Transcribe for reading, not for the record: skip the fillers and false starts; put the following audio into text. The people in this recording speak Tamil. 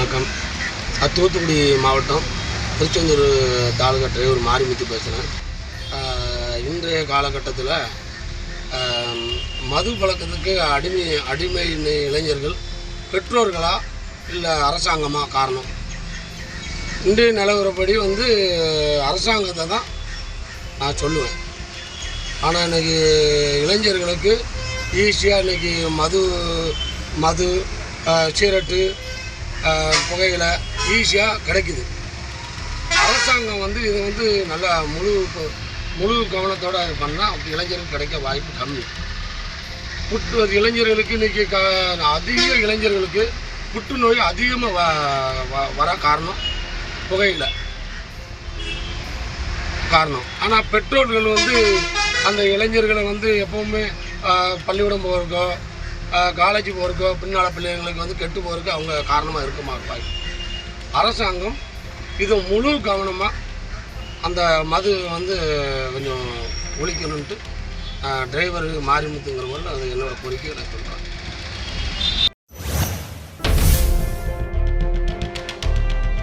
வணக்கம். தூத்துக்குடி மாவட்டம் திருச்செந்தூர் தாலுகா டிரைவர் மாரிமுத்து பேசுகிறேன். இன்றைய காலகட்டத்தில் மது பழக்கத்துக்கு அடிமை இளைஞர்கள் பெற்றோர்களா இல்லை அரசாங்கமாக காரணம்? இன்றைய நிலவரப்படி அரசாங்கத்தை தான் நான் சொல்லுவேன். ஆனால் இன்றைக்கி இளைஞர்களுக்கு ஈஸியாக இன்றைக்கி மது சீரட்டு புகையிலை ஈஸியாக கிடைக்குது. அரசாங்கம் இது நல்லா முழு கவனத்தோடு பண்ணால் இளைஞர்களுக்கு கிடைக்க வாய்ப்பு கம்மி. இளைஞர்களுக்கு இன்றைக்கி அதிக இளைஞர்களுக்கு புற்றுநோய் அதிகமாக வர காரணம் புகையிலை காரணம். ஆனால் பெற்றோர்கள் அந்த இளைஞர்களை எப்போவுமே பள்ளிக்கூடம் போகிறக்கோ காலேஜ் போகிறக்கோ பின்னால் பிள்ளைங்களுக்கு கெட்டு போகிறதுக்கு அவங்க காரணமாக இருக்க மாட்டாங்க. அரசாங்கம் இது முழு கவனமாக அந்த மது கொஞ்சம் ஒழிக்கணுன்ட்டு டிரைவர் மாரிமுத்துங்கிறவங்க அது என்னோடய கோரிக்கையை நான் சொல்கிறேன்.